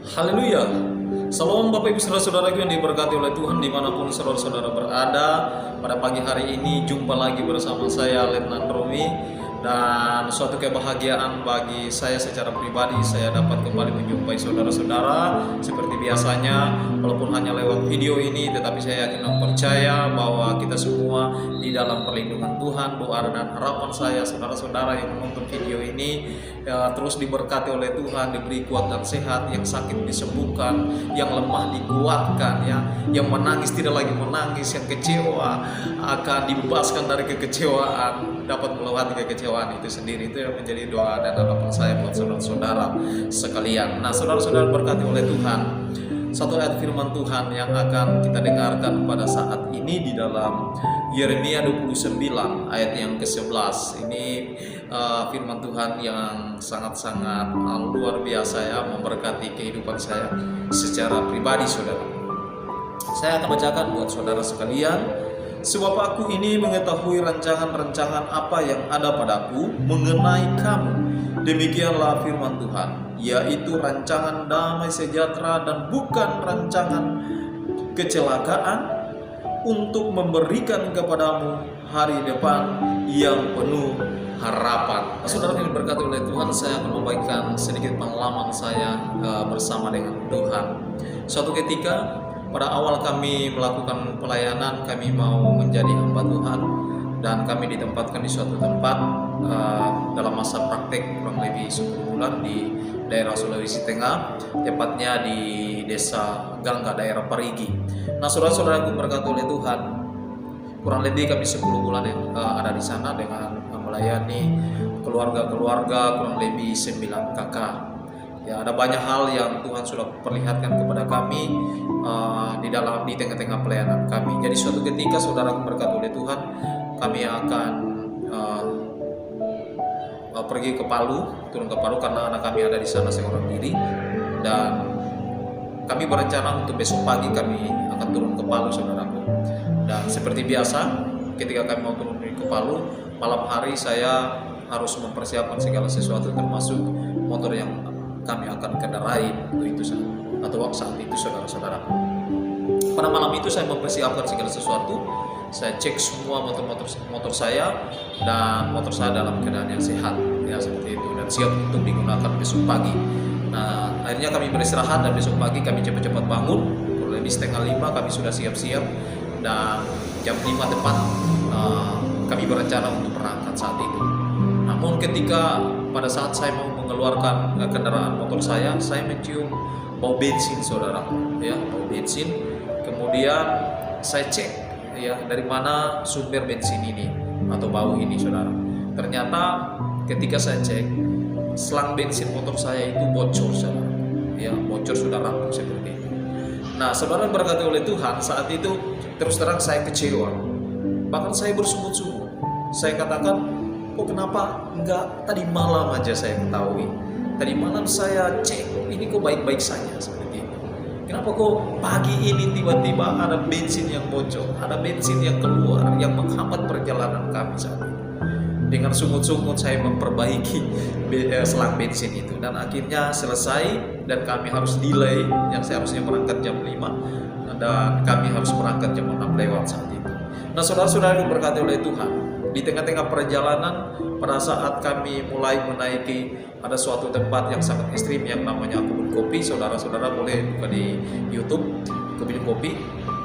Haleluya. Salam Bapak Ibu Saudara-saudara yang diberkati oleh Tuhan dimanapun saudara-saudara berada. Pada pagi hari ini jumpa lagi bersama saya Letnan Romi. Dan suatu kebahagiaan bagi saya secara pribadi, saya dapat kembali menjumpai saudara-saudara seperti biasanya, walaupun hanya lewat video ini, tetapi saya yakin dan percaya bahwa kita semua di dalam perlindungan Tuhan. Doa dan harapan saya saudara-saudara yang menonton video ini terus diberkati oleh Tuhan, diberi kuat dan sehat, yang sakit disembuhkan, yang lemah dikuatkan, ya, yang menangis tidak lagi menangis, yang kecewa akan dibebaskan dari kekecewaan, dapat melewati kekecewaan itu sendiri. Itu yang menjadi doa dan harapan saya buat saudara-saudara sekalian. Nah, saudara-saudara berkati oleh Tuhan, satu ayat firman Tuhan yang akan kita dengarkan pada saat ini di dalam Yeremia 29 ayat yang ke-11. Ini firman Tuhan yang sangat-sangat luar biasa, ya, memberkati kehidupan saya secara pribadi, saudara. Saya akan bacakan buat saudara sekalian. Sebab aku ini mengetahui rancangan-rancangan apa yang ada padaku mengenai kamu, demikianlah firman Tuhan, yaitu rancangan damai sejahtera dan bukan rancangan kecelakaan, untuk memberikan kepadamu hari depan yang penuh harapan. Saudara yang diberkati oleh Tuhan, saya akan membagikan sedikit pengalaman saya bersama dengan Tuhan. Suatu ketika pada awal kami melakukan pelayanan, kami mau menjadi hamba Tuhan, dan kami ditempatkan di suatu tempat dalam masa praktek kurang lebih 10 bulan di daerah Sulawesi Tengah, tepatnya di desa Gangga, daerah Parigi. Nah, saudara-saudara yang berkati oleh Tuhan, kurang lebih kami 10 bulan yang ada di sana dengan melayani keluarga-keluarga, kurang lebih 9 kakak. Ya, ada banyak hal yang Tuhan sudah perlihatkan kepada kami di tengah-tengah pelayanan kami. Jadi suatu ketika saudara berkati oleh Tuhan, kami akan pergi ke Palu, turun ke Palu karena anak kami ada di sana seorang diri, dan kami berencana untuk besok pagi kami akan turun ke Palu, saudaraku. Dan seperti biasa, ketika kami mau turun ke Palu, malam hari saya harus mempersiapkan segala sesuatu, termasuk motor yang kami akan kendarai saat itu, saudara-saudara. Pada malam itu saya mempersiapkan segala sesuatu. Saya cek semua motor saya, dan motor saya dalam keadaan yang sehat, ya, seperti itu, dan siap untuk digunakan besok pagi. Nah, akhirnya kami beristirahat, dan besok pagi kami cepat-cepat bangun, kurang lebih 4:30 kami sudah siap-siap, dan jam 5 tepat kami berencana untuk berangkat saat itu. Namun ketika pada saat saya mau mengeluarkan kendaraan motor saya mencium bau bensin, saudara, ya, bau bensin. Kemudian saya cek, ya, dari mana sumber bensin ini atau bau ini, saudara. Ternyata ketika saya cek, selang bensin motor saya itu bocor, saudara, ya, bocor, sudah rapuh seperti itu. Nah, saudara berkati oleh Tuhan, saat itu terus terang saya kecewa, bahkan saya bersungut-sungut. Saya katakan, kok kenapa enggak tadi malam aja saya ketahui, tadi malam saya cek, ini kok baik-baik saja seperti itu. Kenapa kok pagi ini tiba-tiba ada bensin yang bocor, ada bensin yang keluar, yang menghambat perjalanan kami saat itu. Dengan sungut-sungut saya memperbaiki selang bensin itu, dan akhirnya selesai, dan kami harus delay, yang seharusnya berangkat jam 5, dan kami harus berangkat jam 6 lewat saat itu. Nah, saudara-saudara yang berkati oleh Tuhan, di tengah-tengah perjalanan, pada saat kami mulai menaiki ada suatu tempat yang sangat ekstrim yang namanya kebun kopi. Saudara-saudara boleh buka di YouTube, kebun kopi.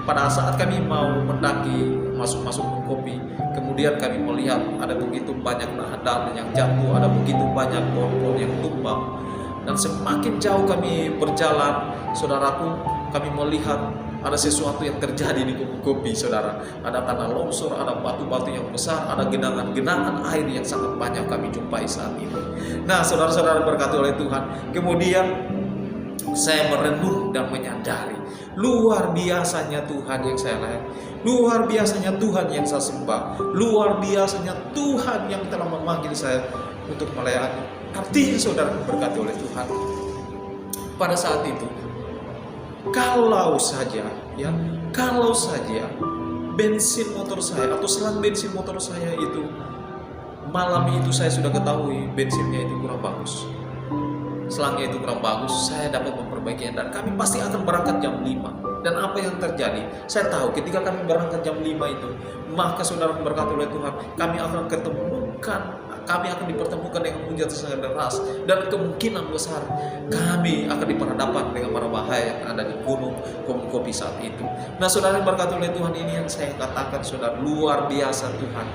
Pada saat kami mau mendaki masuk kebun kopi, kemudian kami melihat ada begitu banyak dahan yang jatuh, ada begitu banyak pohon-pohon yang tumbang. Dan semakin jauh kami berjalan, saudaraku, kami melihat ada sesuatu yang terjadi di kebun kopi, saudara. Ada tanah longsor, ada batu-batu yang besar, ada genangan air yang sangat banyak kami jumpai saat itu. Nah, saudara-saudara berkati oleh Tuhan, kemudian saya merenung dan menyadari, luar biasanya Tuhan yang saya layani, luar biasanya Tuhan yang saya sembah, luar biasanya Tuhan yang telah memanggil saya untuk melayani. Artinya, saudara berkati oleh Tuhan, pada saat itu, kalau saja bensin motor saya atau selang bensin motor saya itu malam itu saya sudah ketahui bensinnya itu kurang bagus, selangnya itu kurang bagus, saya dapat memperbaikinya dan kami pasti akan berangkat jam 5. Dan apa yang terjadi? Saya tahu ketika kami berangkat jam 5 itu, maka saudara berkati oleh Tuhan, kami akan dipertemukan dengan hujan sangat deras, dan kemungkinan besar kami akan diperhadapkan dengan mara bahaya yang ada di gunung Kopi saat itu. Nah saudara yang berkati oleh Tuhan, ini yang saya katakan saudara, luar biasa Tuhan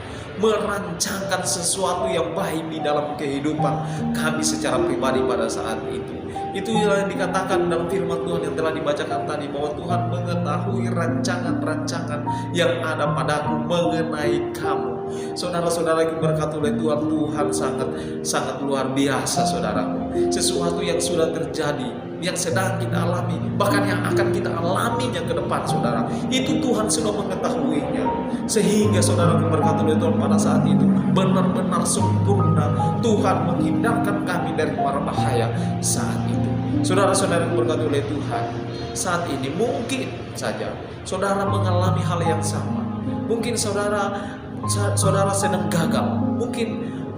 merancangkan sesuatu yang baik di dalam kehidupan kami secara pribadi pada saat itu. Itu yang dikatakan dalam firman Tuhan yang telah dibacakan tadi, bahwa Tuhan mengetahui rancangan-rancangan yang ada padaku mengenai kamu. Saudara-saudara yang berkati oleh Tuhan, Tuhan sangat luar biasa saudaraku. Sesuatu yang sudah terjadi, yang sedang kita alami, bahkan yang akan kita alaminya ke depan saudara, itu Tuhan sudah mengetahuinya. Sehingga saudara yang berkati oleh Tuhan, pada saat itu benar-benar sempurna Tuhan menghindarkan kami dari mara bahaya saat itu. Saudara-saudara yang berkati oleh Tuhan, saat ini mungkin saja saudara mengalami hal yang sama. Mungkin saudara sedang gagal, mungkin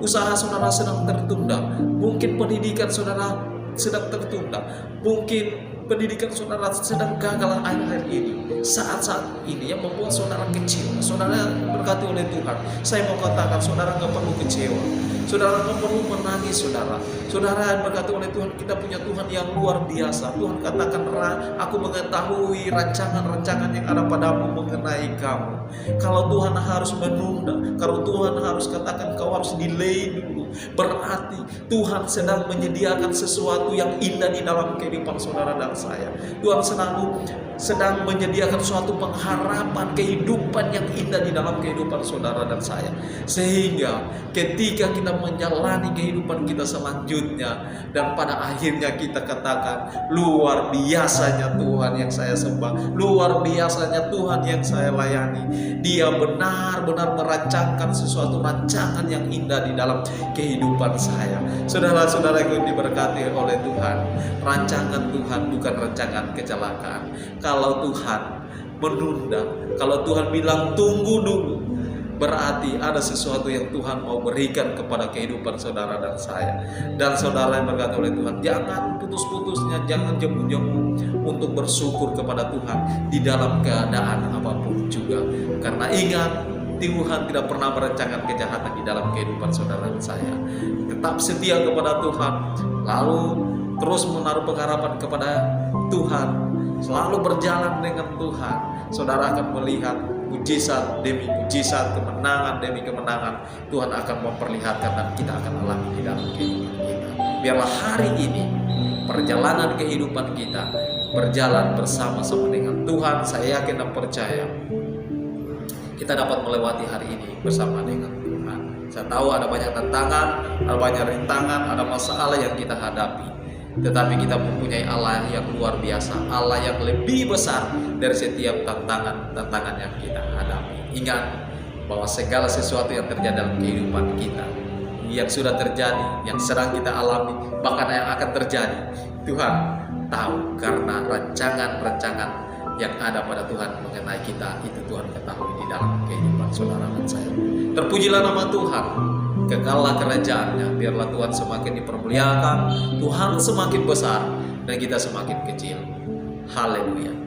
usaha saudara sedang tertunda, mungkin pendidikan saudara sedang tertunda, mungkin pendidikan saudara sedang gagal akhir-akhir ini. Saat-saat ini yang membuat saudara kecewa, saudara berkati oleh Tuhan, saya mau katakan saudara nggak perlu kecewa, saudara nggak perlu menangis saudara. Saudara yang berkati oleh Tuhan, kita punya Tuhan yang luar biasa. Tuhan katakan, aku mengetahui rancangan-rancangan yang ada padamu mengenai kamu. Kalau Tuhan harus menunda, kalau Tuhan harus katakan kau harus delay dulu, berarti Tuhan sedang menyediakan sesuatu yang indah di dalam kehidupan saudara dan saya. Tuhan sedang menyediakan suatu pengharapan kehidupan yang indah di dalam kehidupan saudara dan saya. Sehingga ketika kita menjalani kehidupan kita selanjutnya, dan pada akhirnya kita katakan, luar biasanya Tuhan yang saya sembah, luar biasanya Tuhan yang saya layani. Dia benar-benar merancangkan sesuatu rancangan yang indah di dalam kehidupan saya. Saudara-saudara yang diberkati oleh Tuhan, rancangan Tuhan bukan rancangan kecelakaan. Kalau Tuhan menunda, kalau Tuhan bilang tunggu dulu, berarti ada sesuatu yang Tuhan mau berikan kepada kehidupan saudara dan saya. Dan saudara yang berkati oleh Tuhan, jangan putus-putusnya, jangan jemu-jemu untuk bersyukur kepada Tuhan di dalam keadaan apapun juga. Karena ingat, Tuhan tidak pernah merencanakan kejahatan di dalam kehidupan saudara dan saya. Tetap setia kepada Tuhan, lalu terus menaruh pengharapan kepada Tuhan, selalu berjalan dengan Tuhan. Saudara akan melihat mujizat demi mujizat, kemenangan demi kemenangan Tuhan akan memperlihatkan dan kita akan alami di dalam kehidupan kita. Biarlah hari ini perjalanan kehidupan kita berjalan bersama-sama dengan Tuhan. Saya yakin dan percaya kita dapat melewati hari ini bersama dengan Tuhan. Saya tahu ada banyak tantangan, ada banyak rintangan, ada masalah yang kita hadapi, tetapi kita mempunyai Allah yang luar biasa, Allah yang lebih besar dari setiap tantangan yang kita hadapi. Ingat bahwa segala sesuatu yang terjadi dalam kehidupan kita, yang sudah terjadi, yang sedang kita alami, bahkan yang akan terjadi, Tuhan tahu, karena rancangan-rancangan yang ada pada Tuhan mengenai kita itu Tuhan ketahui di dalam kehidupan saudara dan saya. Terpujilah nama Tuhan, kekallah kerajaannya. Biarlah Tuhan semakin dipermuliakan, Tuhan semakin besar, dan kita semakin kecil. Haleluya.